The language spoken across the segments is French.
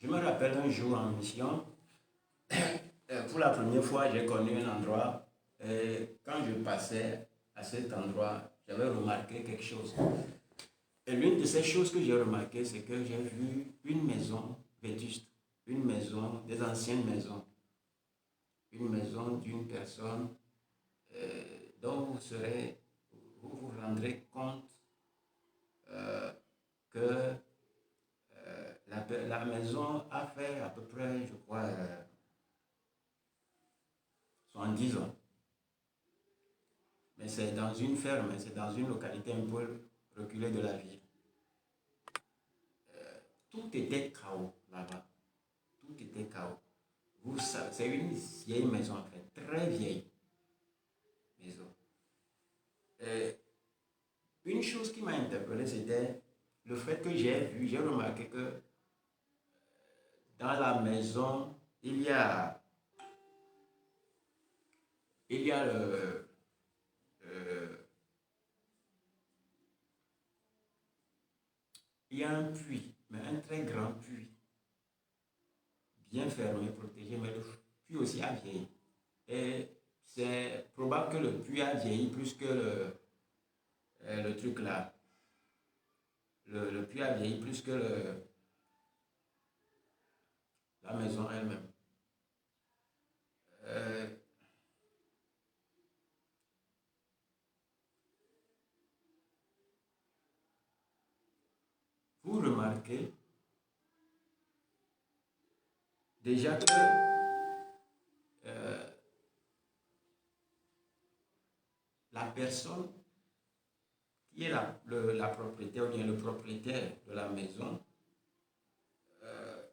me rappelle un jour en mission, pour la première fois, j'ai connu un endroit. Et quand je passais à cet endroit, j'avais remarqué quelque chose. Et l'une de ces choses que j'ai remarqué, c'est que j'ai vu une maison vétuste, une maison, des anciennes maisons, une maison d'une personne dont vous vous rendrez compte que la maison a fait à peu près, je crois, 70 ans. Mais c'est dans une ferme, c'est dans une localité un peu reculée de la ville. Tout était chaos là-bas. Tout était chaos. Vous savez, c'est une vieille maison en fait, très vieille maison. Et une chose qui m'a interpellé, c'était le fait que j'ai remarqué que dans la maison, il y a euh, il y a un puits, mais un très grand puits, bien fermé, protégé, mais le puits aussi a vieilli. Et c'est probable que le puits a vieilli plus que le truc là. Le puits a vieilli plus que la maison elle-même. Euh, vous remarquez déjà que euh, la personne qui est la propriétaire ou bien le propriétaire de la maison, euh,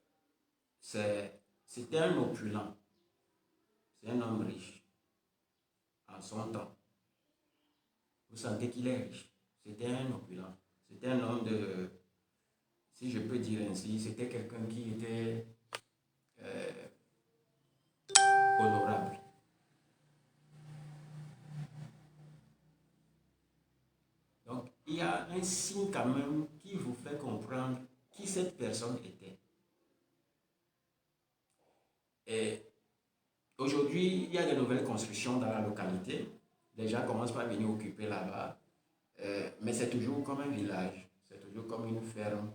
c'était un opulent, c'est un homme riche en son temps. Vous sentez qu'il est riche. C'était un opulent. C'était un homme de, si je peux dire ainsi, c'était quelqu'un qui était euh, honorable. Donc, il y a un signe quand même qui vous fait comprendre qui cette personne était. Et aujourd'hui, il y a de nouvelles constructions dans la localité. Les gens commencent par venir occuper là-bas. Mais c'est toujours comme un village. C'est toujours comme une ferme.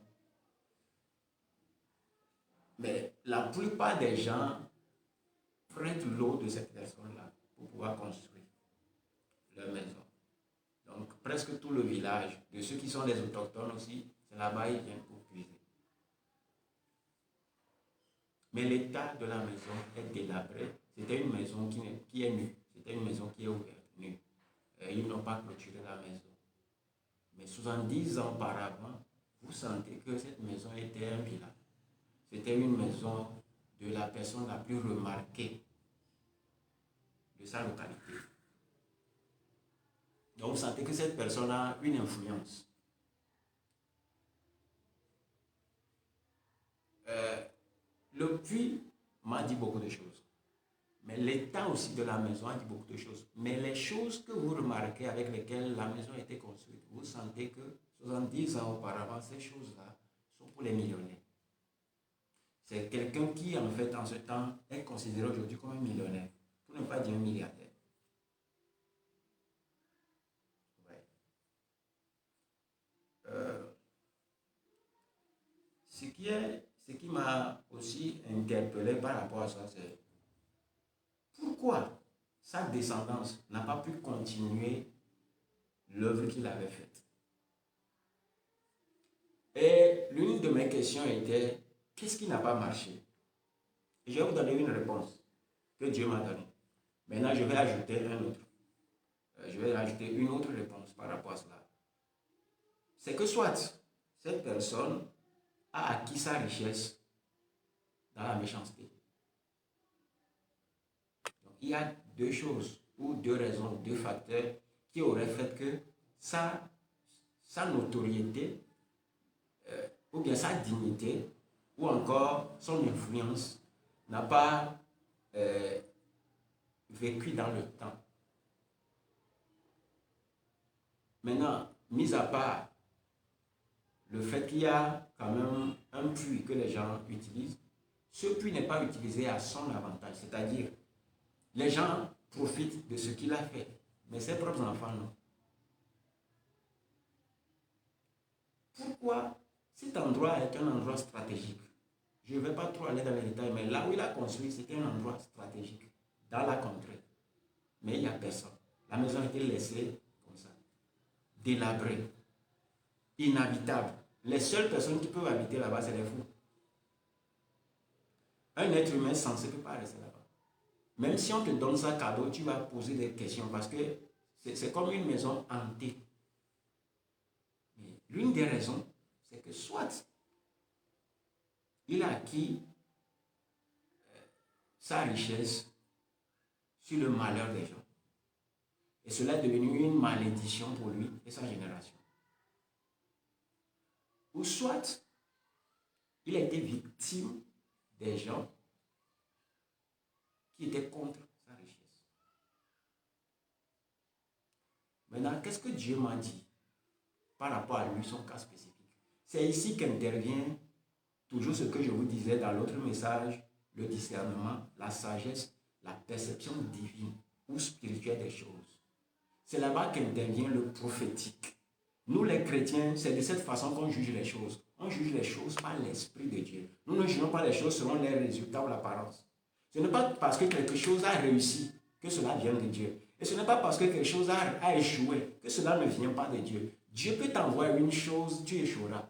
Mais la plupart des gens prennent l'eau de cette personne-là pour pouvoir construire leur maison. Donc presque tout le village, de ceux qui sont des autochtones aussi, c'est là-bas ils viennent pour puiser. Mais l'état de la maison est délabré. C'était une maison qui est nue. C'était une maison qui est ouverte, nue. Et ils n'ont pas clôturé la maison. Mais 70 ans auparavant, vous sentez que cette maison était un village. C'était une maison de la personne la plus remarquée de sa localité. Donc vous sentez que cette personne a une influence. Le puits m'a dit beaucoup de choses. Mais l'état aussi de la maison a dit beaucoup de choses. Mais les choses que vous remarquez avec lesquelles la maison a été construite, vous sentez que 70 ans auparavant, ces choses-là sont pour les millionnaires. C'est quelqu'un qui, en fait, en ce temps, est considéré aujourd'hui comme un millionnaire, pour ne pas dire un milliardaire. Ouais. Euh, ce qui m'a aussi interpellé par rapport à ça, c'est pourquoi sa descendance n'a pas pu continuer l'œuvre qu'il avait faite. Et l'une de mes questions était, qu'est-ce qui n'a pas marché? Et je vais vous donner une réponse que Dieu m'a donnée. Maintenant, je vais ajouter un autre. Je vais ajouter une autre réponse par rapport à cela. C'est que soit cette personne a acquis sa richesse dans la méchanceté. Donc, il y a deux choses ou deux raisons, deux facteurs qui auraient fait que sa notoriété ou bien sa dignité ou encore son influence n'a pas vécu dans le temps. Maintenant, mis à part le fait qu'il y a quand même un puits que les gens utilisent, ce puits n'est pas utilisé à son avantage. C'est-à-dire, les gens profitent de ce qu'il a fait, mais ses propres enfants non. Pourquoi cet endroit est un endroit stratégique? Je ne vais pas trop aller dans les détails, mais là où il a construit, c'était un endroit stratégique, dans la contrée. Mais il n'y a personne. La maison a été laissée comme ça, délabrée, inhabitable. Les seules personnes qui peuvent habiter là-bas, c'est les fous. Un être humain censé ne peut pas rester là-bas. Même si on te donne ça cadeau, tu vas poser des questions parce que c'est comme une maison hantée. L'une des raisons, c'est que soit il a acquis sa richesse sur le malheur des gens. Et cela est devenu une malédiction pour lui et sa génération. Ou soit il a été victime des gens qui étaient contre sa richesse. Maintenant, qu'est-ce que Dieu m'a dit par rapport à lui, son cas spécifique? C'est ici qu'intervient toujours ce que je vous disais dans l'autre message, le discernement, la sagesse, la perception divine ou spirituelle des choses. C'est là-bas qu'intervient le prophétique. Nous les chrétiens, c'est de cette façon qu'on juge les choses. On juge les choses par l'Esprit de Dieu. Nous ne jugeons pas les choses selon les résultats ou l'apparence. Ce n'est pas parce que quelque chose a réussi que cela vient de Dieu. Et ce n'est pas parce que quelque chose a échoué que cela ne vient pas de Dieu. Dieu peut t'envoyer une chose, tu échoueras.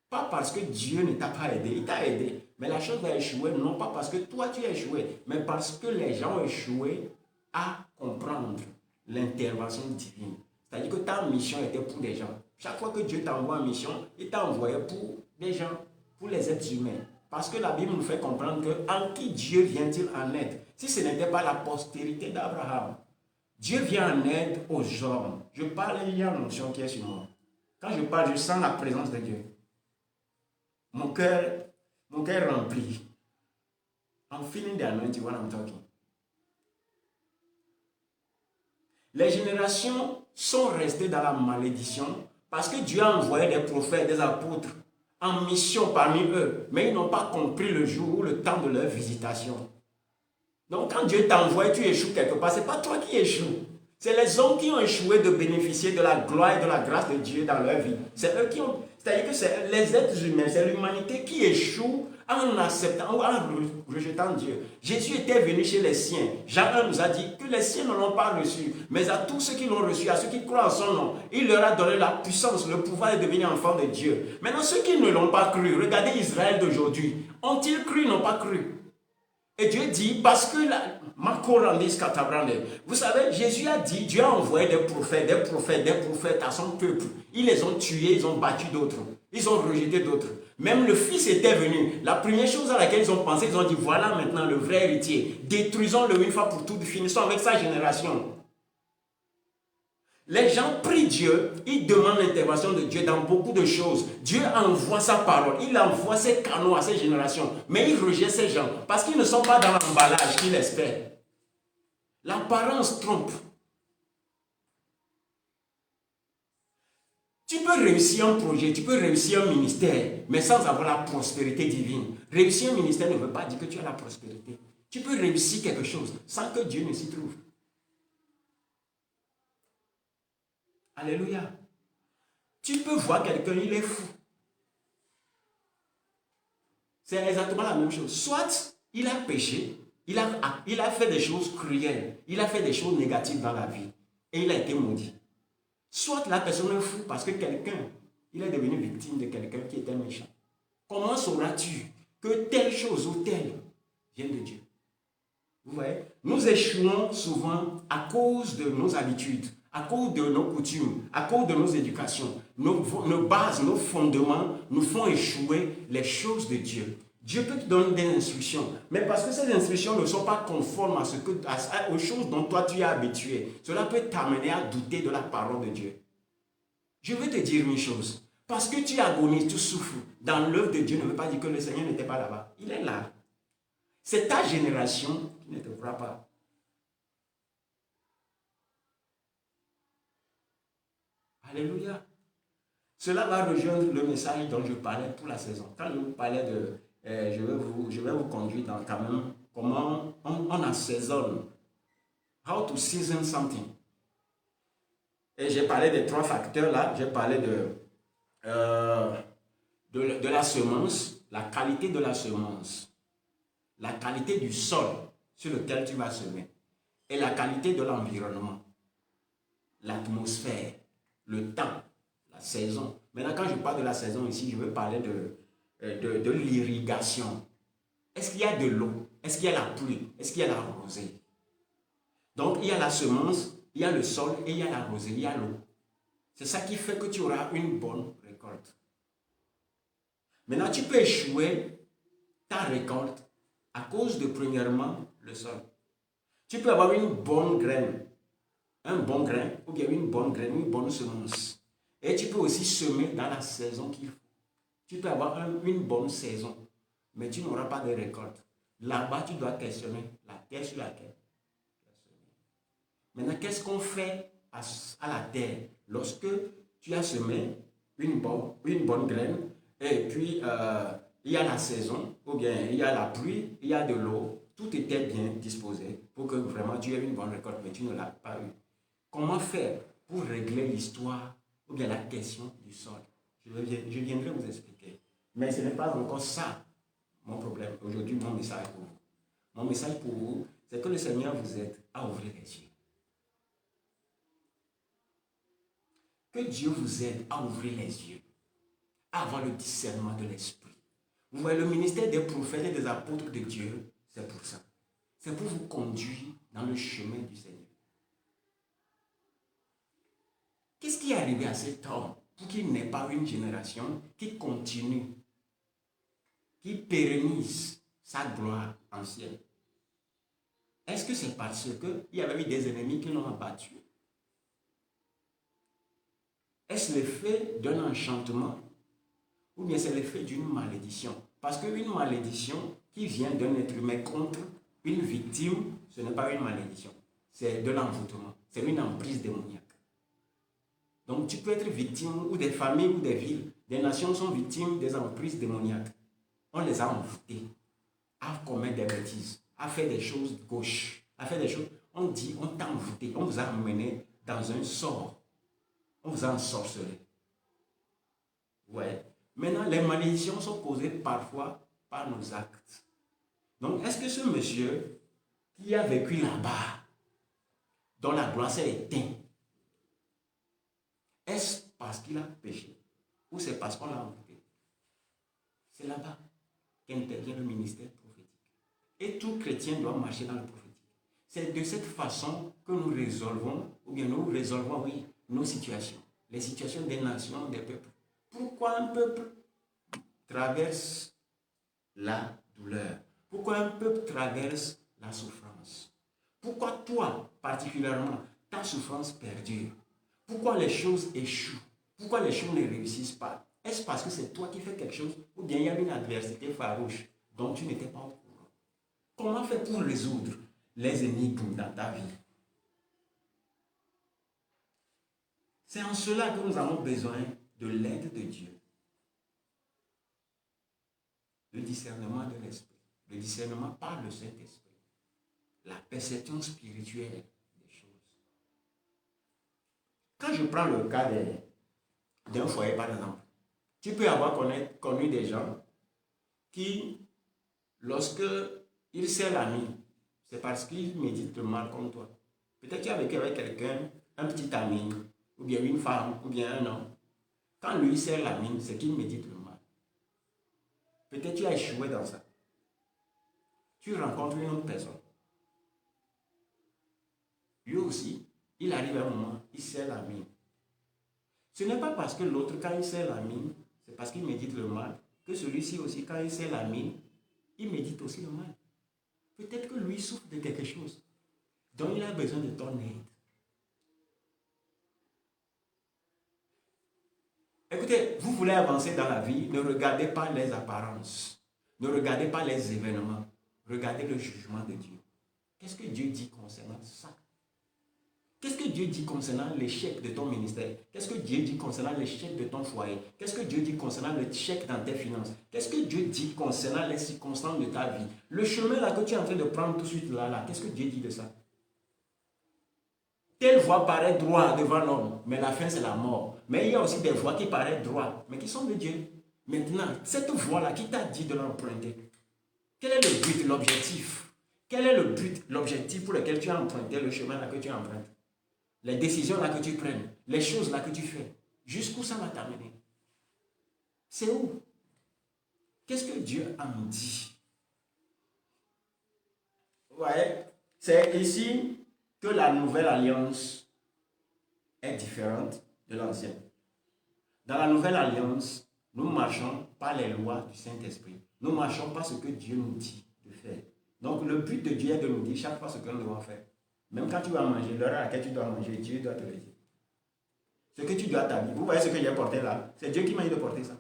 Pas parce que Dieu ne t'a pas aidé, il t'a aidé. Mais la chose va échouer, non pas parce que toi tu as échoué, mais parce que les gens ont échoué à comprendre l'intervention divine. C'est-à-dire que ta mission était pour des gens. Chaque fois que Dieu t'envoie en mission, il t'a envoyé pour des gens, pour les êtres humains. Parce que la Bible nous fait comprendre que en qui Dieu vient-il en aide? Si ce n'était pas la postérité d'Abraham, Dieu vient en aide aux hommes. Je parle, il y a une notion qui est sur moi. Quand je parle, je sens la présence de Dieu. Mon cœur rempli. I'm feeling the anointing when I'm talking. Les générations sont restées dans la malédiction parce que Dieu a envoyé des prophètes, des apôtres en mission parmi eux, mais ils n'ont pas compris le jour ou le temps de leur visitation. Donc quand Dieu t'envoie, tu échoues quelque part, ce n'est pas toi qui échoues. C'est les hommes qui ont échoué de bénéficier de la gloire et de la grâce de Dieu dans leur vie. C'est eux qui ont... C'est-à-dire que c'est les êtres humains, c'est l'humanité qui échoue en acceptant ou en rejetant Dieu. Jésus était venu chez les siens. Jean 1 nous a dit que les siens ne l'ont pas reçu, mais à tous ceux qui l'ont reçu, à ceux qui croient en son nom, il leur a donné la puissance, le pouvoir de devenir enfants de Dieu. Maintenant, ceux qui ne l'ont pas cru, regardez Israël d'aujourd'hui. Ont-ils cru, n'ont pas cru? Et Dieu dit, parce que vous savez, Jésus a dit, Dieu a envoyé des prophètes à son peuple. Ils les ont tués, ils ont battu d'autres. Ils ont rejeté d'autres. Même le Fils était venu. La première chose à laquelle ils ont pensé, ils ont dit, voilà maintenant le vrai héritier. Détruisons-le une fois pour toutes, finissons avec sa génération. Les gens prient Dieu, ils demandent l'intervention de Dieu dans beaucoup de choses. Dieu envoie sa parole, il envoie ses canaux à ces générations, mais il rejette ces gens parce qu'ils ne sont pas dans l'emballage qu'il espère. L'apparence trompe. Tu peux réussir un projet, tu peux réussir un ministère, mais sans avoir la prospérité divine. Réussir un ministère ne veut pas dire que tu as la prospérité. Tu peux réussir quelque chose sans que Dieu ne s'y trouve. Alléluia. Tu peux voir quelqu'un, il est fou. C'est exactement la même chose. Soit il a péché, il a fait des choses cruelles, il a fait des choses négatives dans la vie et il a été maudit. Soit la personne est fou parce que quelqu'un, il est devenu victime de quelqu'un qui était méchant. Comment sauras-tu que telle chose ou telle vient de Dieu? Vous voyez, nous échouons souvent à cause de nos habitudes, à cause de nos coutumes, à cause de nos éducations. Nos bases, nos fondements nous font échouer les choses de Dieu. Dieu peut te donner des instructions, mais parce que ces instructions ne sont pas conformes aux choses dont toi tu es habitué, cela peut t'amener à douter de la parole de Dieu. Je veux te dire une chose, parce que tu agonises, tu souffres dans l'œuvre de Dieu ne veut pas dire que le Seigneur n'était pas là-bas. Il est là. C'est ta génération qui ne te croit pas. Alléluia. Cela va rejoindre le message dont je parlais pour la saison. Quand je vous parlais je vais vous conduire dans quand même comment on assaisonne. How to season something. Et j'ai parlé des 3 facteurs là. J'ai parlé de la semence, la qualité de la semence, la qualité du sol sur lequel tu vas semer et la qualité de l'environnement, l'atmosphère, le temps, la saison. Maintenant, quand je parle de la saison ici, je veux parler de l'irrigation. Est-ce qu'il y a de l'eau? Est-ce qu'il y a la pluie? Est-ce qu'il y a la rosée? Donc, il y a la semence, il y a le sol et il y a la rosée, il y a l'eau. C'est ça qui fait que tu auras une bonne récolte. Maintenant, tu peux échouer ta récolte à cause de, premièrement, le sol. Tu peux avoir une bonne graine, un bon grain, ou bien une bonne graine, une bonne semence. Et tu peux aussi semer dans la saison qu'il faut. Tu peux avoir une bonne saison, mais tu n'auras pas de récolte. Là-bas, tu dois questionner la terre sur laquelle tu as semé. Maintenant, qu'est-ce qu'on fait à la terre lorsque tu as semé une bonne graine et puis il y a la saison, ou bien il y a la pluie, il y a de l'eau, tout était bien disposé pour que vraiment tu aies une bonne récolte, mais tu ne l'as pas eu. Comment faire pour régler l'histoire ou bien la question du sol? Je viendrai vous expliquer. Mais ce n'est pas encore ça mon problème. Aujourd'hui, mon message pour vous. Mon message pour vous, c'est que le Seigneur vous aide à ouvrir les yeux. Que Dieu vous aide à ouvrir les yeux, à avoir le discernement de l'esprit. Vous voyez, le ministère des prophètes et des apôtres de Dieu, c'est pour ça. C'est pour vous conduire dans le chemin du Seigneur. Qu'est-ce qui est arrivé à cet homme pour qu'il n'ait pas une génération qui continue, qui pérennise sa gloire ancienne? Est-ce que c'est parce qu'il y avait eu des ennemis qui l'ont abattu? Est-ce l'effet d'un enchantement ou bien c'est l'effet d'une malédiction? Parce qu'une malédiction qui vient d'un être humain contre une victime, ce n'est pas une malédiction, c'est de l'envoûtement, c'est une emprise démoniaque. Donc tu peux être victime, ou des familles, ou des villes, des nations sont victimes des emprises démoniaques. On les a envoûtés à commettre des bêtises, à faire des choses gauches, à faire des choses. On dit, on t'a envoûté, on vous a amené dans un sort, on vous a ensorcelé. Ouais. Maintenant, les malédictions sont causées parfois par nos actes. Donc, est-ce que ce monsieur qui a vécu là-bas, dont la gloire s'est éteinte, est-ce parce qu'il a péché ou c'est parce qu'on l'a envoûté? C'est là-bas qu'intervient le ministère prophétique. Et tout chrétien doit marcher dans le prophétique. C'est de cette façon que nous résolvons, ou bien nous résolvons, oui, nos situations. Les situations des nations, des peuples. Pourquoi un peuple traverse la douleur? Pourquoi un peuple traverse la souffrance? Pourquoi toi, particulièrement, ta souffrance perdure? Pourquoi les choses échouent? Pourquoi les choses ne réussissent pas? Est-ce parce que c'est toi qui fais quelque chose ou bien il y a une adversité farouche dont tu n'étais pas au courant? Comment faire pour résoudre les énigmes dans ta vie? C'est en cela que nous avons besoin de l'aide de Dieu. Le discernement de l'esprit. Le discernement par le Saint-Esprit. La perception spirituelle des choses. Quand je prends le cas d'un foyer, par exemple, tu peux avoir connu des gens qui, lorsque ils serrent la mine, c'est parce qu'ils méditent le mal comme toi. Peut-être tu as vécu avec quelqu'un, un petit ami, ou bien une femme, ou bien un homme. Quand lui serre la mine, c'est qu'il médite le mal. Peut-être tu as échoué dans ça. Tu rencontres une autre personne. Lui aussi, il arrive à un moment, il serre la mine. Ce n'est pas parce que l'autre, quand il serre la mine, c'est parce qu'il médite le mal, que celui-ci aussi, quand il serre la mine, il médite aussi le mal. Peut-être que lui souffre de quelque chose dont il a besoin de ton aide. Écoutez, vous voulez avancer dans la vie, ne regardez pas les apparences, ne regardez pas les événements, regardez le jugement de Dieu. Qu'est-ce que Dieu dit concernant ça? Qu'est-ce que Dieu dit concernant l'échec de ton ministère? Qu'est-ce que Dieu dit concernant l'échec de ton foyer? Qu'est-ce que Dieu dit concernant l'échec dans tes finances? Qu'est-ce que Dieu dit concernant les circonstances de ta vie? Le chemin là que tu es en train de prendre tout de suite là, qu'est-ce que Dieu dit de ça? Telle voie paraît droit devant l'homme, mais la fin c'est la mort. Mais il y a aussi des voies qui paraissent droites, mais qui sont de Dieu. Maintenant, cette voie-là, qui t'a dit de l'emprunter? Quel est le but, l'objectif? Quel est le but, l'objectif pour lequel tu as emprunté le chemin là que tu empruntes? Les décisions là que tu prennes, les choses là que tu fais, jusqu'où ça va t'amener? C'est où? Qu'est-ce que Dieu en dit? Vous voyez, c'est ici que la nouvelle alliance est différente de l'ancienne. Dans la nouvelle alliance, nous marchons par les lois du Saint-Esprit. Nous marchons par ce que Dieu nous dit de faire. Donc le but de Dieu est de nous dire chaque fois ce que nous devons faire. Même quand tu vas manger, l'heure à laquelle tu dois manger, Dieu doit te le dire. Ce que tu dois t'habiller. Vous voyez ce que j'ai porté là? C'est Dieu qui m'a dit de porter ça.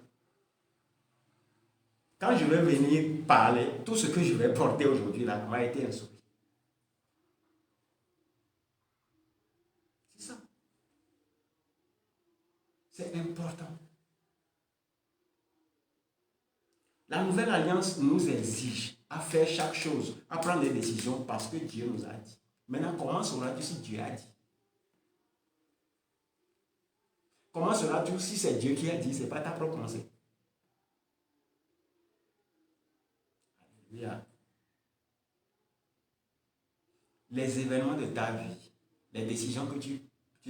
Quand je vais venir parler, tout ce que je vais porter aujourd'hui là m'a été instruit. C'est ça. C'est important. La nouvelle alliance nous exige à faire chaque chose, à prendre des décisions parce que Dieu nous a dit. Maintenant, comment sauras-tu si Dieu a dit? Comment sauras-tu si c'est Dieu qui a dit, ce n'est pas ta propre pensée? Alléluia. Les événements de ta vie, les décisions que tu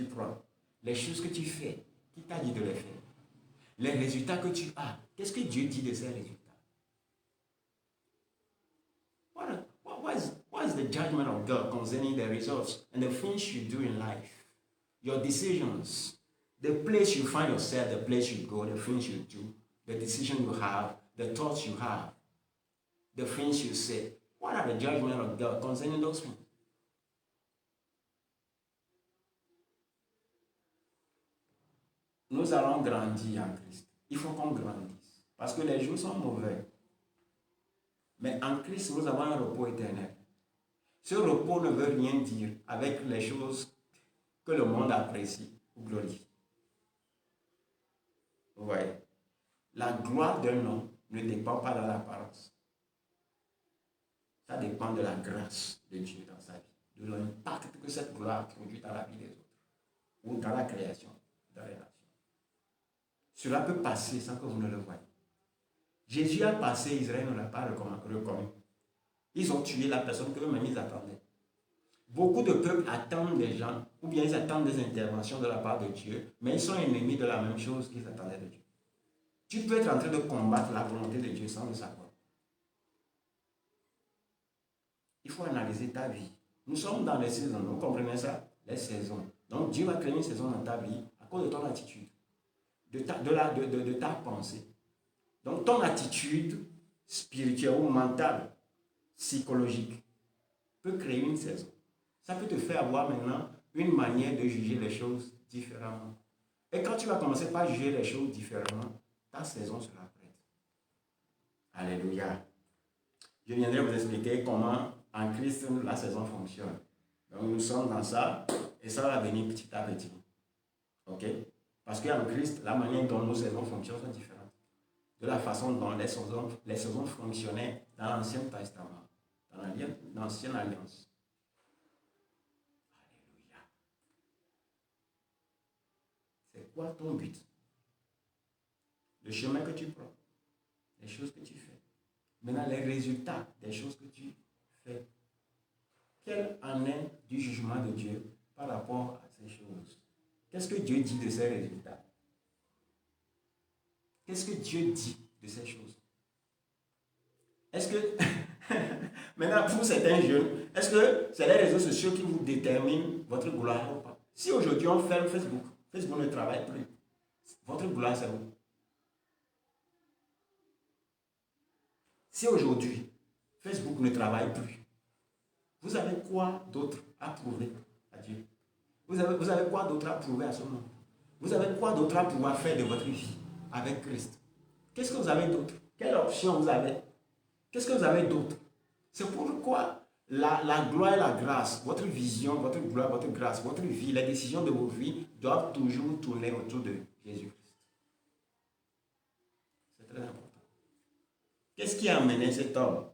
prends, les choses que tu fais, qui t'a dit de les faire, les résultats que tu as, qu'est-ce que Dieu dit de ces résultats? What is the judgment of God concerning the results and the things you do in life? Your decisions, the place you find yourself, the place you go, the things you do, the decision you have, the thoughts you have, the things you say. What are the judgments of God concerning those things? Nous allons grandir en Christ. Il faut qu'on grandisse. Parce que les jours sont mauvais. Mais en Christ, nous avons un repos éternel. Ce repos ne veut rien dire avec les choses que le monde apprécie ou glorifie. Vous voyez, la gloire d'un homme ne dépend pas de l'apparence. Ça dépend de la grâce de Dieu dans sa vie, de l'impact que cette gloire produit dans la vie des autres, ou dans la création, dans les nations. Cela peut passer sans que vous ne le voyez. Jésus a passé, Israël ne l'a pas reconnu. Ils ont tué la personne qu'eux-mêmes ils attendaient. Beaucoup de peuples attendent des gens, ou bien ils attendent des interventions de la part de Dieu, mais ils sont ennemis de la même chose qu'ils attendaient de Dieu. Tu peux être en train de combattre la volonté de Dieu sans le savoir. Il faut analyser ta vie. Nous sommes dans les saisons, vous comprenez ça? Les saisons. Donc Dieu va créer une saison dans ta vie à cause de ton attitude, de ta pensée. Donc ton attitude spirituelle ou mentale, psychologique, peut créer une saison. Ça peut te faire avoir maintenant une manière de juger les choses différemment. Et quand tu vas commencer par juger les choses différemment, ta saison sera prête. Alléluia. Je viendrai vous expliquer comment en Christ la saison fonctionne. Donc nous sommes dans ça et ça va venir petit à petit. Ok? Parce qu'en Christ, la manière dont nos saisons fonctionnent sont différentes de la façon dont les saisons fonctionnaient dans l'Ancien Testament, dans l'Ancienne Alliance. Alléluia. C'est quoi ton but? Le chemin que tu prends, les choses que tu fais. Maintenant, les résultats des choses que tu fais. Quel en est du jugement de Dieu par rapport à ces choses? Qu'est-ce que Dieu dit de ces résultats? Qu'est-ce que Dieu dit de ces choses? Est-ce que, maintenant pour certains jeunes, est-ce que c'est les réseaux sociaux qui vous déterminent votre gloire ou pas? Si aujourd'hui on ferme Facebook, Facebook ne travaille plus, votre gloire c'est où? Si aujourd'hui Facebook ne travaille plus, vous avez quoi d'autre à prouver à Dieu? Vous avez quoi d'autre à prouver à ce monde? Vous avez quoi d'autre à pouvoir faire de votre vie avec Christ? Qu'est-ce que vous avez d'autre? Quelle option vous avez? Qu'est-ce que vous avez d'autre? C'est pourquoi La gloire et la grâce, votre vision, votre gloire, votre grâce, votre vie, les décisions de vos vies doivent toujours tourner autour de Jésus-Christ. C'est très important. Qu'est-ce qui a amené cet homme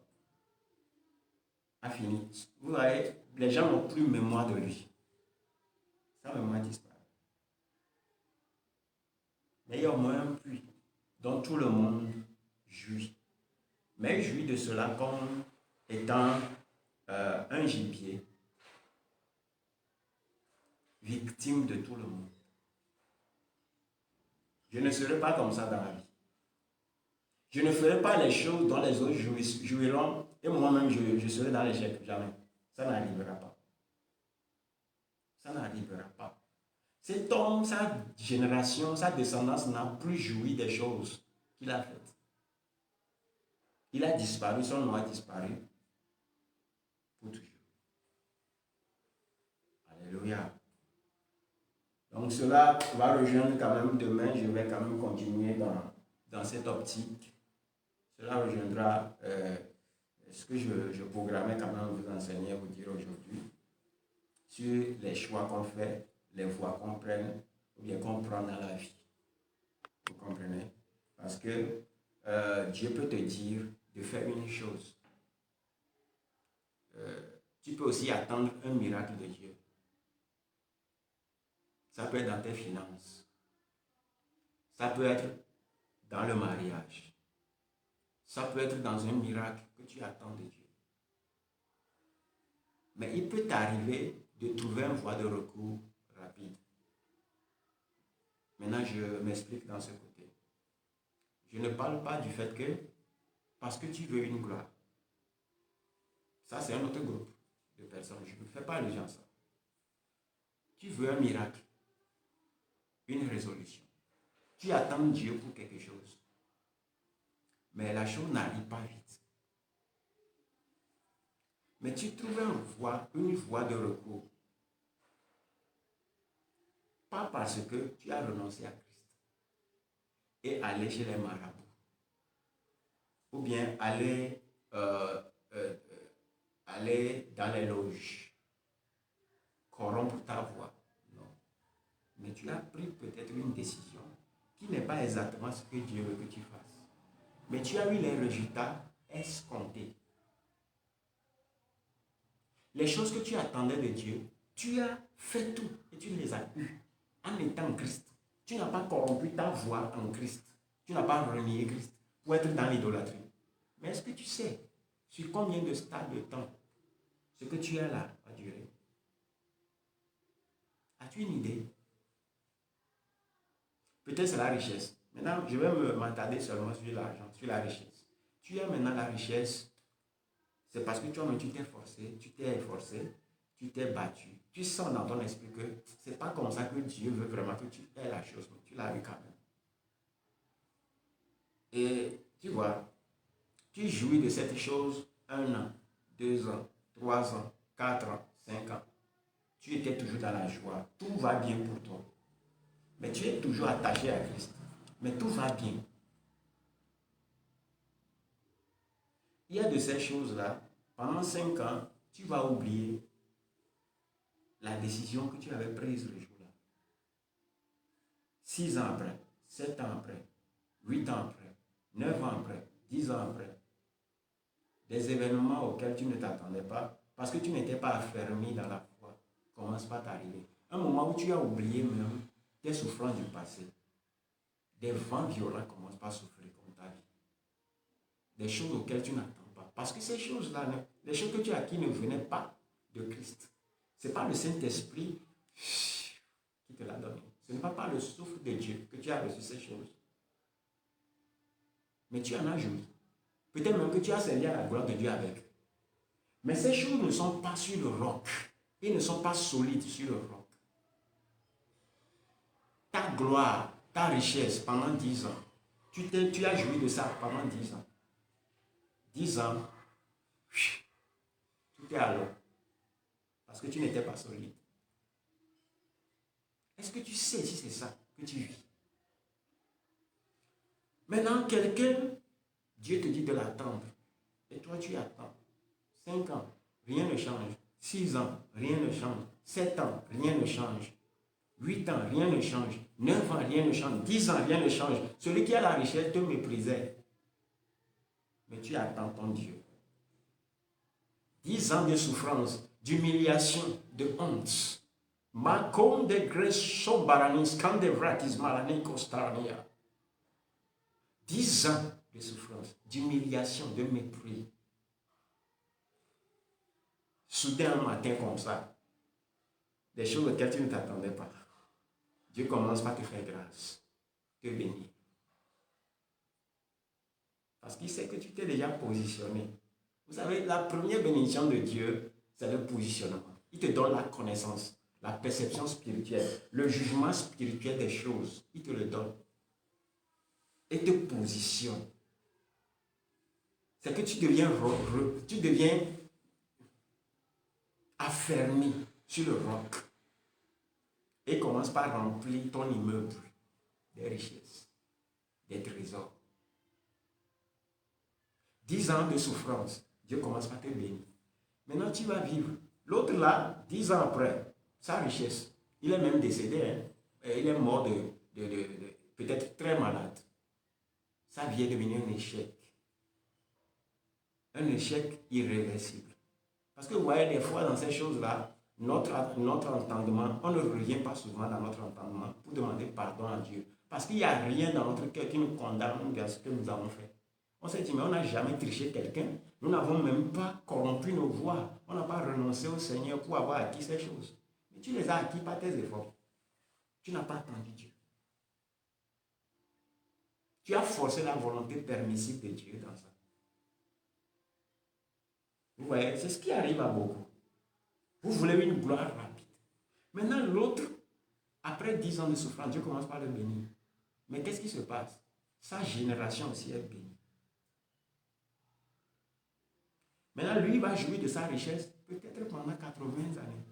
à finir? Vous voyez, les gens n'ont plus mémoire de lui. Sa mémoire disparaît. Mais il y a au moins un puits dont tout le monde jouit. Mais il jouit de cela comme étant un gibier, victime de tout le monde. Je ne serai pas comme ça dans la vie. Je ne ferai pas les choses dont les autres jouiront et moi-même je serai dans l'échec. Jamais. Ça n'arrivera pas. Ça n'arrivera pas. Cet homme, sa génération, sa descendance n'a plus joui des choses qu'il a faites. Il a disparu, son nom a disparu pour toujours. Alléluia. Donc cela va rejoindre quand même demain, je vais quand même continuer dans cette optique. Cela rejoindra ce que je programmais quand même vous enseigner, vous dire aujourd'hui, sur les choix qu'on fait, les voies qu'on prenne, ou bien qu'on prend dans la vie. Vous comprenez? Parce que Dieu peut te dire de faire une chose. Tu peux aussi attendre un miracle de Dieu. Ça peut être dans tes finances. Ça peut être dans le mariage. Ça peut être dans un miracle que tu attends de Dieu. Mais il peut t'arriver de trouver une voie de recours rapide. Maintenant, je m'explique dans ce côté. Je ne parle pas du fait que, parce que tu veux une gloire, ça c'est un autre groupe de personnes, je ne fais pas allusion à ça. Tu veux un miracle, une résolution. Tu attends Dieu pour quelque chose. Mais la chose n'arrive pas vite. Mais tu trouves une voie de recours. Pas parce que tu as renoncé à Christ et aller chez les marabouts. Ou bien aller dans les loges, corrompre ta voix. Non. Mais tu as pris peut-être une décision qui n'est pas exactement ce que Dieu veut que tu fasses. Mais tu as eu les résultats escomptés. Les choses que tu attendais de Dieu, tu as fait tout et tu les as eues en étant en Christ. Tu n'as pas corrompu ta voix en Christ. Tu n'as pas renié Christ pour être dans l'idolâtrie. Mais est-ce que tu sais sur combien de stades de temps ce que tu as là va durer? As-tu une idée? Peut-être c'est la richesse. Maintenant, je vais m'attarder seulement sur l'argent, sur la richesse. Tu as maintenant la richesse, c'est parce que toi-même tu t'es forcé, tu t'es efforcé, tu t'es battu. Tu sens dans ton esprit que ce n'est pas comme ça que Dieu veut vraiment que tu aies la chose, mais tu l'as eu quand même. Et tu vois, tu jouis de cette chose 1 an, 2 ans, 3 ans, 4 ans, 5 ans. Tu étais toujours dans la joie. Tout va bien pour toi. Mais tu es toujours attaché à Christ. Mais tout va bien. Il y a de ces choses-là, pendant 5 ans, tu vas oublier la décision que tu avais prise le jour-là. 6 ans après, 7 ans après, 8 ans après, 9 ans après, 10 ans après. Des événements auxquels tu ne t'attendais pas, parce que tu n'étais pas affermi dans la foi, commencent par t'arriver. Un moment où tu as oublié même tes souffrances du passé. Des vents violents commencent par souffrir comme ta vie. Des choses auxquelles tu n'attends pas. Parce que ces choses-là, les choses que tu as acquises ne venaient pas de Christ. Ce n'est pas le Saint-Esprit qui te l'a donné. Ce n'est pas par le souffle de Dieu que tu as reçu ces choses. Mais tu en as joui. Peut-être même que tu as servi à la gloire de Dieu avec. Mais ces choses ne sont pas sur le roc. Ils ne sont pas solides sur le roc. Ta gloire, ta richesse pendant 10 ans, tu as joui de ça pendant 10 ans. 10 ans, tout est à l'eau. Parce que tu n'étais pas solide. Est-ce que tu sais si c'est ça que tu vis? Maintenant, quelqu'un, Dieu te dit de l'attendre. Et toi, tu attends. 5 ans, rien ne change. 6 ans, rien ne change. 7 ans, rien ne change. 8 ans, rien ne change. 9 ans, rien ne change. 10 ans, rien ne change. Celui qui a la richesse te méprisait. Mais tu attends ton Dieu. 10 ans de souffrance, d'humiliation, de honte. Makom de Greso Baranis, Kandevratis Malani Kostarania. 10 ans de souffrance, d'humiliation, de mépris. Soudain, un matin comme ça, des choses auxquelles tu ne t'attendais pas. Dieu commence par te faire grâce, te bénir. Parce qu'il sait que tu t'es déjà positionné. Vous savez, la première bénédiction de Dieu, c'est le positionnement. Il te donne la connaissance, la perception spirituelle, le jugement spirituel des choses. Il te le donne. Et te positionne. C'est que tu deviens affermi sur le roc. Et commence par remplir ton immeuble des richesses, des trésors. 10 ans de souffrance, Dieu commence par te bénir. Maintenant, tu vas vivre. L'autre là, 10 ans après, sa richesse, il est même décédé. Hein? Il est mort peut-être très malade. Sa vie est devenue un échec. Un échec irréversible. Parce que vous voyez, des fois, dans ces choses-là, notre entendement, on ne revient pas souvent dans notre entendement pour demander pardon à Dieu. Parce qu'il n'y a rien dans notre cœur qui nous condamne de ce que nous avons fait. On s'est dit, mais on n'a jamais triché quelqu'un. Nous n'avons même pas corrompu nos voix. On n'a pas renoncé au Seigneur pour avoir acquis ces choses. Mais tu les as acquis par tes efforts. Tu n'as pas attendu Dieu. Tu as forcé la volonté permissive de Dieu dans ça. Vous voyez, c'est ce qui arrive à beaucoup. Vous voulez une gloire rapide. Maintenant, l'autre, après 10 ans de souffrance, Dieu commence par le bénir. Mais qu'est-ce qui se passe? Sa génération aussi est bénie. Maintenant, lui va jouir de sa richesse peut-être pendant 80 années.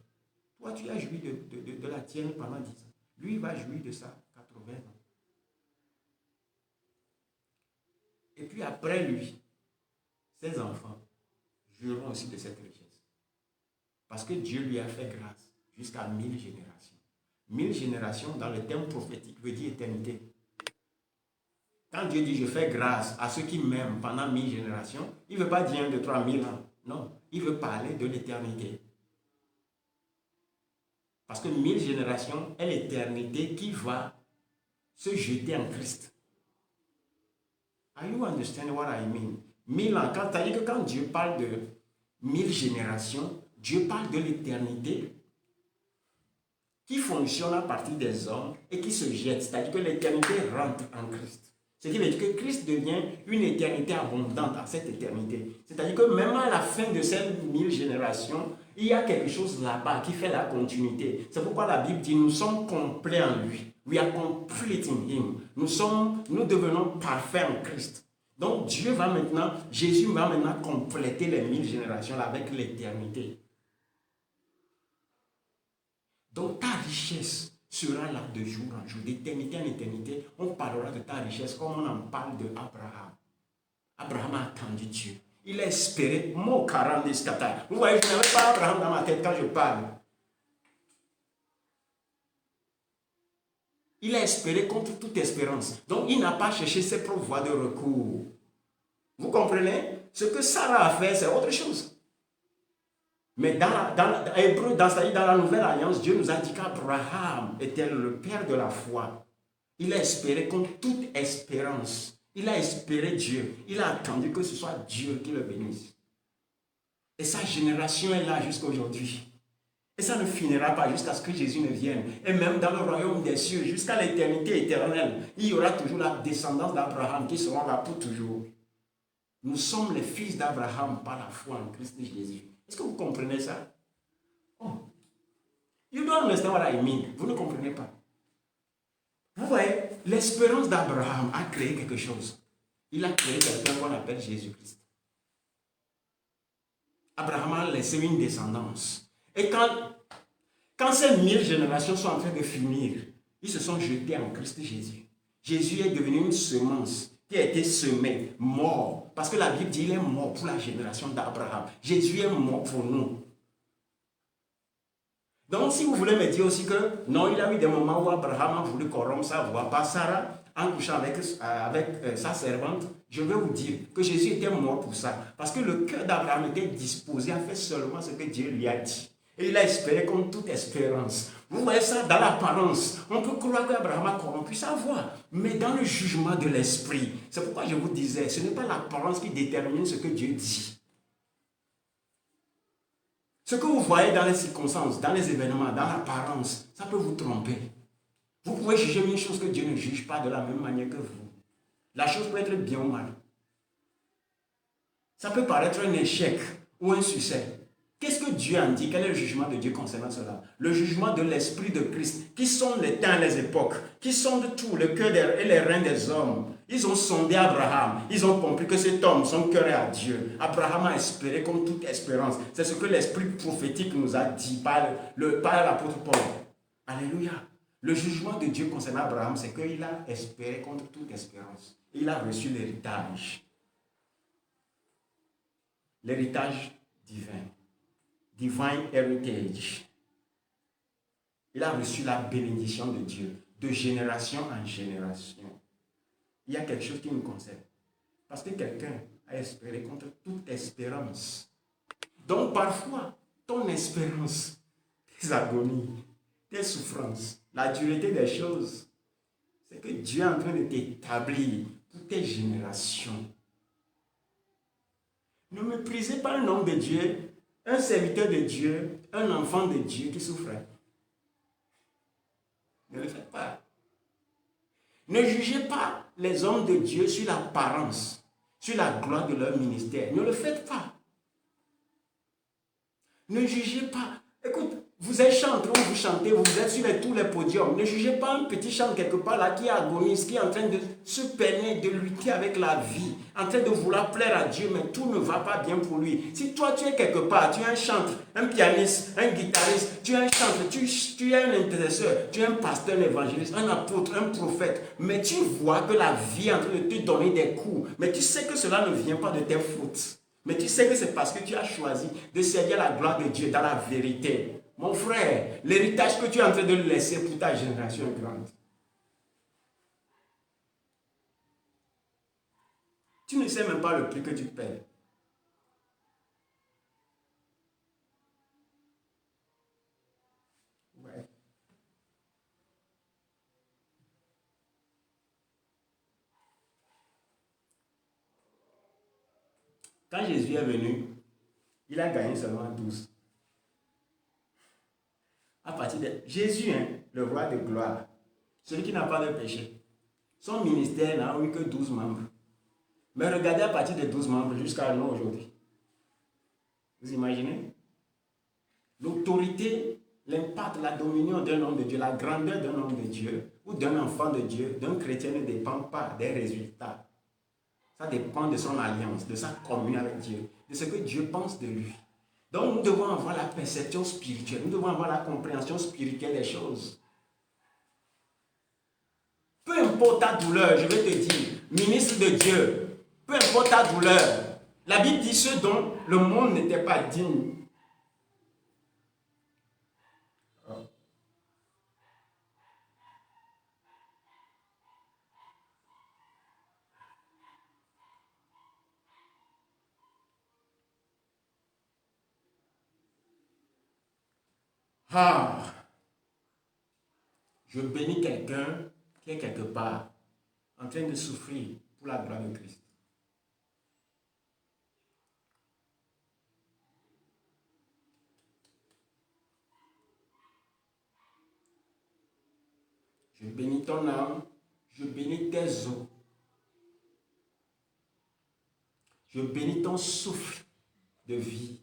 Toi, tu as joui de la tienne pendant 10 ans. Lui, il va jouir de ça 80 ans. Et puis après lui, ses enfants jouiront aussi de cette richesse. Parce que Dieu lui a fait grâce jusqu'à 1000 générations. 1000 générations, dans le terme prophétique, veut dire éternité. Quand Dieu dit « je fais grâce à ceux qui m'aiment pendant 1000 générations », il ne veut pas dire 1, 2, 3, 1000 ans. Non, il veut parler de l'éternité. Parce que 1000 générations est l'éternité qui va se jeter en Christ. Are you understand what I mean? 1000 ans, c'est-à-dire que quand Dieu parle de 1000 générations, Dieu parle de l'éternité qui fonctionne à partir des hommes et qui se jette. C'est-à-dire que l'éternité rentre en Christ. Ce qui veut dire que Christ devient une éternité abondante à cette éternité. C'est-à-dire que même à la fin de ces 1000 générations, il y a quelque chose là-bas qui fait la continuité. C'est pourquoi la Bible dit nous sommes complets en lui. We are complete in him. Nous devenons parfaits en Christ. Donc Dieu va maintenant, Jésus va maintenant compléter les 1000 générations là avec l'éternité. Donc ta richesse sera là de jour en jour, d'éternité en éternité. On parlera de ta richesse comme on en parle de Abraham. Abraham a attendu Dieu. Il a espéré. Mon 40 scata. Vous voyez, je n'avais pas Abraham dans ma tête quand je parle. Il a espéré contre toute espérance. Donc il n'a pas cherché ses propres voies de recours. Vous comprenez? Ce que Sarah a fait, c'est autre chose. Mais dans la Nouvelle Alliance, Dieu nous a dit qu'Abraham était le père de la foi. Il a espéré contre toute espérance. Il a espéré Dieu. Il a attendu que ce soit Dieu qui le bénisse. Et sa génération est là jusqu'à aujourd'hui. Et ça ne finira pas jusqu'à ce que Jésus ne vienne. Et même dans le royaume des cieux, jusqu'à l'éternité éternelle, il y aura toujours la descendance d'Abraham qui sera là pour toujours. Nous sommes les fils d'Abraham par la foi en Christ Jésus. Est-ce que vous comprenez ça? Oh. You don't understand what I mean. Vous ne comprenez pas. Vous voyez, l'espérance d'Abraham a créé quelque chose. Il a créé quelqu'un qu'on appelle Jésus-Christ. Abraham a laissé une descendance. Et quand ces 1000 générations sont en train de finir, ils se sont jetés en Christ Jésus. Jésus est devenu une semence qui a été semé, mort. Parce que la Bible dit qu'il est mort pour la génération d'Abraham. Jésus est mort pour nous. Donc, si vous voulez me dire aussi que non, il y a eu des moments où Abraham a voulu corrompre sa voix par Sarah en couchant avec sa servante, je vais vous dire que Jésus était mort pour ça. Parce que le cœur d'Abraham était disposé à faire seulement ce que Dieu lui a dit. Et il a espéré comme toute espérance. Vous voyez ça dans l'apparence. On peut croire qu'Abraham a corrompu sa voix. Mais dans le jugement de l'esprit, c'est pourquoi je vous disais, ce n'est pas l'apparence qui détermine ce que Dieu dit. Ce que vous voyez dans les circonstances, dans les événements, dans l'apparence, ça peut vous tromper. Vous pouvez juger une chose que Dieu ne juge pas de la même manière que vous. La chose peut être bien ou mal. Ça peut paraître un échec ou un succès. Qu'est-ce que Dieu en dit? Quel est le jugement de Dieu concernant cela? Le jugement de l'Esprit de Christ, qui sonde les temps et les époques, qui sonde tout, le cœur et les reins des hommes. Ils ont sondé Abraham, ils ont compris que cet homme, son cœur est à Dieu. Abraham a espéré comme toute espérance. C'est ce que l'Esprit prophétique nous a dit par l'apôtre Paul. Alléluia. Le jugement de Dieu concernant Abraham, c'est qu'il a espéré contre toute espérance. Il a reçu l'héritage. L'héritage divin. Divine heritage. Il a reçu la bénédiction de Dieu, de génération en génération. Il y a quelque chose qui nous concerne. Parce que quelqu'un a espéré contre toute espérance. Donc parfois, ton espérance, tes agonies, tes souffrances, la dureté des choses, c'est que Dieu est en train de t'établir pour tes générations. Ne méprisez pas un homme de Dieu, un serviteur de Dieu, un enfant de Dieu qui souffrait. Ne le faites pas. Ne jugez pas les hommes de Dieu sur l'apparence, sur la gloire de leur ministère. Ne le faites pas. Ne jugez pas. Écoute, vous êtes chanteur, vous chantez, vous êtes sur tous les podiums. Ne jugez pas un petit chant quelque part là qui agonise, qui est en train de se peiner, de lutter avec la vie, en train de vouloir plaire à Dieu, mais tout ne va pas bien pour lui. Si toi tu es quelque part, tu es un chanteur, un pianiste, un guitariste, tu es un chanteur, tu es un intercesseur, tu es un pasteur, un évangéliste, un apôtre, un prophète, mais tu vois que la vie est en train de te donner des coups, mais tu sais que cela ne vient pas de tes fautes. Mais tu sais que c'est parce que tu as choisi de servir la gloire de Dieu dans la vérité. Mon frère, l'héritage que tu es en train de laisser pour ta génération est grande. Tu ne sais même pas le prix que tu payes. Ouais. Quand Jésus est venu, il a gagné seulement 12. À partir de Jésus, le roi de gloire, celui qui n'a pas de péché, son ministère n'a eu que 12 membres. Mais regardez à partir de 12 membres jusqu'à nous aujourd'hui. Vous imaginez? L'autorité, l'impact, la dominion d'un homme de Dieu, la grandeur d'un homme de Dieu ou d'un enfant de Dieu, d'un chrétien ne dépend pas des résultats. Ça dépend de son alliance, de sa communion avec Dieu, de ce que Dieu pense de lui. Donc nous devons avoir la perception spirituelle, nous devons avoir la compréhension spirituelle des choses. Peu importe ta douleur, je vais te dire, ministre de Dieu, peu importe ta douleur, la Bible dit ce dont le monde n'était pas digne. Ah, je bénis quelqu'un qui est quelque part en train de souffrir pour la gloire de Christ. Je bénis ton âme, je bénis tes os. Je bénis ton souffle de vie.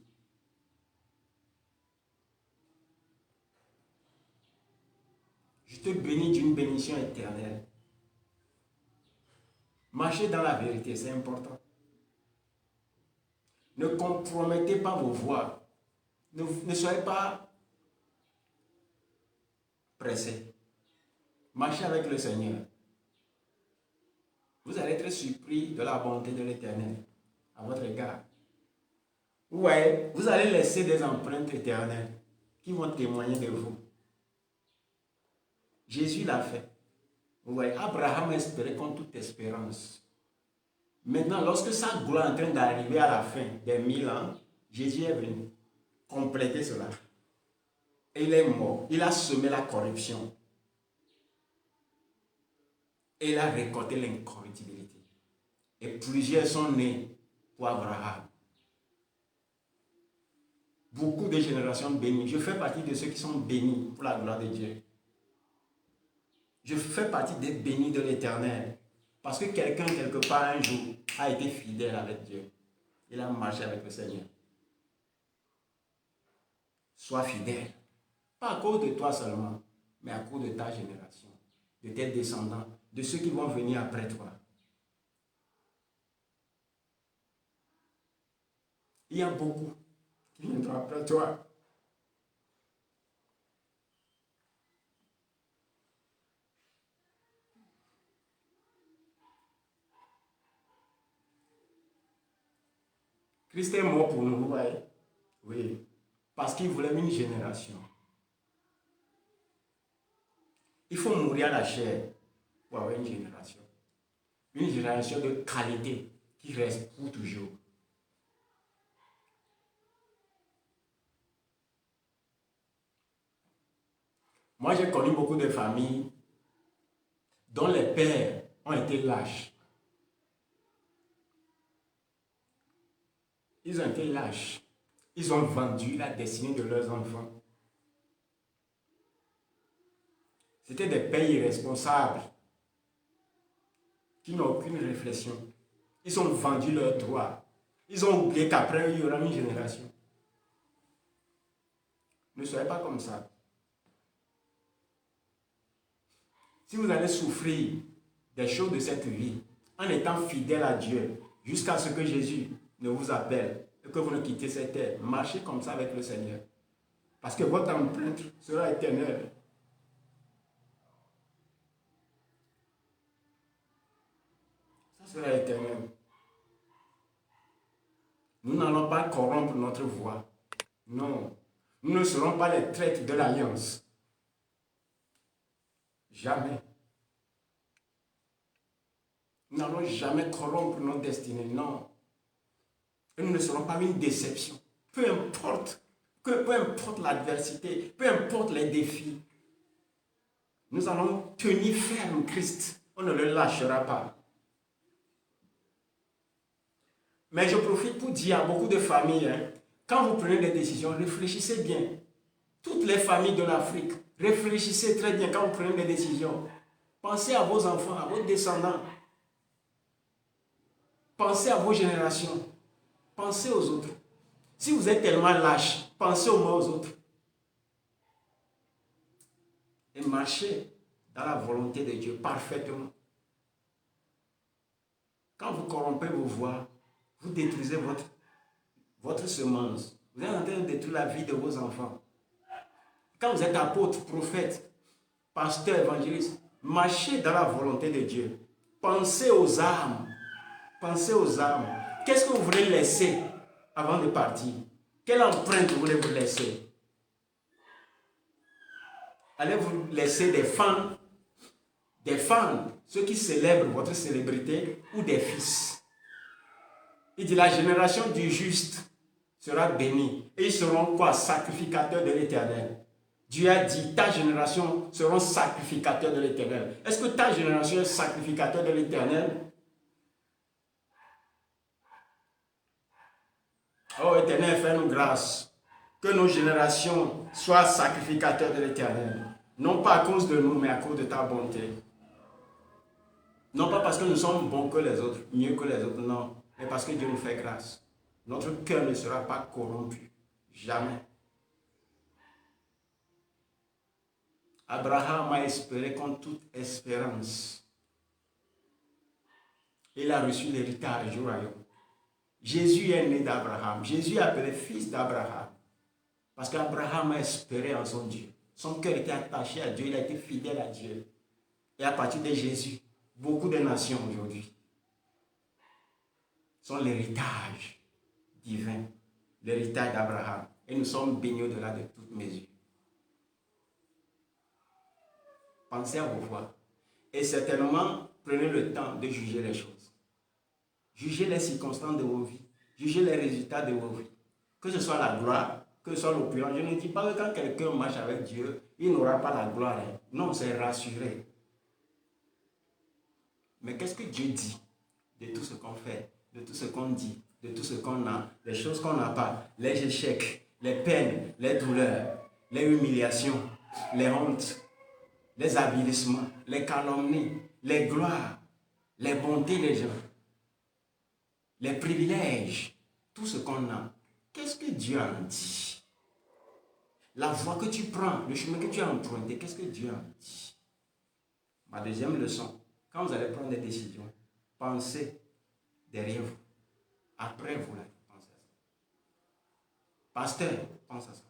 Je te bénis d'une bénédiction éternelle. Marchez dans la vérité, c'est important. Ne compromettez pas vos voies. Ne soyez pas pressés. Marchez avec le Seigneur. Vous allez être surpris de la bonté de l'Éternel à votre égard. Vous voyez, vous allez laisser des empreintes éternelles qui vont témoigner de vous. Jésus l'a fait. Vous voyez, Abraham espérait contre toute espérance. Maintenant, lorsque sa gloire est en train d'arriver à la fin des 1000 ans, Jésus est venu compléter cela. Et il est mort. Il a semé la corruption. Et il a récolté l'incorruptibilité. Et plusieurs sont nés pour Abraham. Beaucoup de générations bénies. Je fais partie de ceux qui sont bénis pour la gloire de Dieu. Je fais partie des bénis de l'Éternel. Parce que quelqu'un, quelque part, un jour, a été fidèle avec Dieu. Il a marché avec le Seigneur. Sois fidèle. Pas à cause de toi seulement, mais à cause de ta génération, de tes descendants, de ceux qui vont venir après toi. Il y a beaucoup qui viendront après toi. Christ est mort pour nous, vous voyez? Oui. Parce qu'il voulait une génération. Il faut mourir à la chair pour avoir une génération. Une génération de qualité qui reste pour toujours. Moi, j'ai connu beaucoup de familles dont les pères ont été lâches. Ils ont été lâches. Ils ont vendu la destinée de leurs enfants. C'était des pères irresponsables qui n'ont aucune réflexion. Ils ont vendu leurs droits. Ils ont oublié qu'après, il y aura une génération. Ne soyez pas comme ça. Si vous allez souffrir des choses de cette vie, en étant fidèle à Dieu, jusqu'à ce que Jésus ne vous appelle et que vous ne quittez cette terre, marchez comme ça avec le Seigneur. Parce que votre empreinte sera éternelle. Ça sera éternel. Nous n'allons pas corrompre notre voix. Non. Nous ne serons pas les traîtres de l'alliance. Jamais. Nous n'allons jamais corrompre notre destinée. Non. Et nous ne serons pas une déception. Peu importe l'adversité, peu importe les défis. Nous allons tenir ferme Christ. On ne le lâchera pas. Mais je profite pour dire à beaucoup de familles, quand vous prenez des décisions, réfléchissez bien. Toutes les familles de l'Afrique, réfléchissez très bien quand vous prenez des décisions. Pensez à vos enfants, à vos descendants. Pensez à vos générations. Pensez aux autres. Si vous êtes tellement lâche, pensez au moins aux autres. Et marchez dans la volonté de Dieu parfaitement. Quand vous corrompez vos voix, vous détruisez votre semence. Vous êtes en train de détruire la vie de vos enfants. Quand vous êtes apôtre, prophète, pasteur, évangéliste, marchez dans la volonté de Dieu. Pensez aux âmes. Pensez aux âmes. Qu'est-ce que vous voulez laisser avant de partir? Quelle empreinte voulez-vous laisser? Allez-vous laisser des fans, ceux qui célèbrent votre célébrité, ou des fils? Il dit, la génération du juste sera bénie. Et ils seront quoi? Sacrificateurs de l'Éternel. Dieu a dit, ta génération seront sacrificateurs de l'Éternel. Est-ce que ta génération est sacrificateur de l'Éternel? Oh Éternel, fais-nous grâce. Que nos générations soient sacrificateurs de l'Éternel. Non pas à cause de nous, mais à cause de ta bonté. Non pas parce que nous sommes bons que les autres, mieux que les autres, non. Mais parce que Dieu nous fait grâce. Notre cœur ne sera pas corrompu. Jamais. Abraham a espéré contre toute espérance. Il a reçu l'héritage du royaume. Jésus est né d'Abraham. Jésus est appelé fils d'Abraham. Parce qu'Abraham a espéré en son Dieu. Son cœur était attaché à Dieu. Il a été fidèle à Dieu. Et à partir de Jésus, beaucoup de nations aujourd'hui sont l'héritage divin, l'héritage d'Abraham. Et nous sommes bénis au-delà de toutes mesures. Pensez à vos voies. Et certainement, prenez le temps de juger les choses. Jugez les circonstances de vos vies. Jugez les résultats de vos vies. Que ce soit la gloire, que ce soit l'opulence. Je ne dis pas que quand quelqu'un marche avec Dieu, il n'aura pas la gloire. Non, c'est rassuré. Mais qu'est-ce que Dieu dit de tout ce qu'on fait, de tout ce qu'on dit, de tout ce qu'on a, les choses qu'on n'a pas, les échecs, les peines, les douleurs, les humiliations, les hontes, les avilissements, les calomnies, les gloires, les bontés des gens, les privilèges, tout ce qu'on a. Qu'est-ce que Dieu en dit? La voie que tu prends, le chemin que tu as emprunté, qu'est-ce que Dieu en dit? Ma deuxième leçon, quand vous allez prendre des décisions, pensez derrière vous. Après vous, pensez à ça. Pasteur, pense à ça.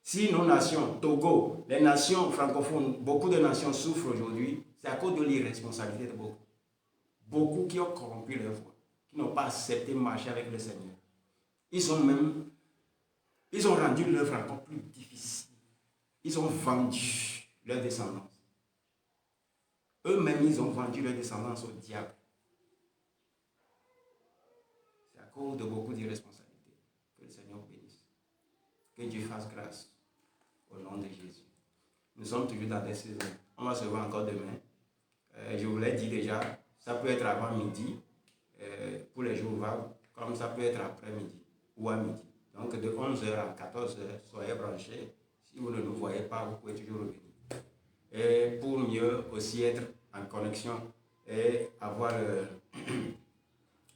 Si nos nations, Togo, les nations francophones, beaucoup de nations souffrent aujourd'hui, c'est à cause de l'irresponsabilité de beaucoup. Beaucoup qui ont corrompu leur foi, qui n'ont pas accepté de marcher avec le Seigneur. Ils ont rendu l'œuvre encore plus difficile. Ils ont vendu leur descendance. Eux-mêmes, ils ont vendu leur descendance au diable. C'est à cause de beaucoup d'irresponsabilité. Que le Seigneur bénisse. Que Dieu fasse grâce. Au nom de Jésus. Nous sommes toujours dans des saisons. On va se voir encore demain. Je vous l'ai dit déjà, ça peut être avant midi, pour les jours vagues, comme ça peut être après midi ou à midi. Donc de 11h à 14h, soyez branchés. Si vous ne nous voyez pas, vous pouvez toujours revenir. Et pour mieux aussi être en connexion et avoir,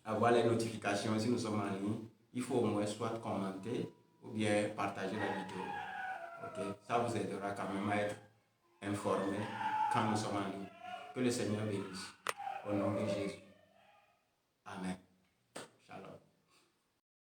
avoir les notifications si nous sommes en ligne, il faut au moins soit commenter ou bien partager la vidéo. Okay. Ça vous aidera quand même à être informé quand nous sommes en ligne. Que le Seigneur bénisse. Au nom de Jésus. Amen.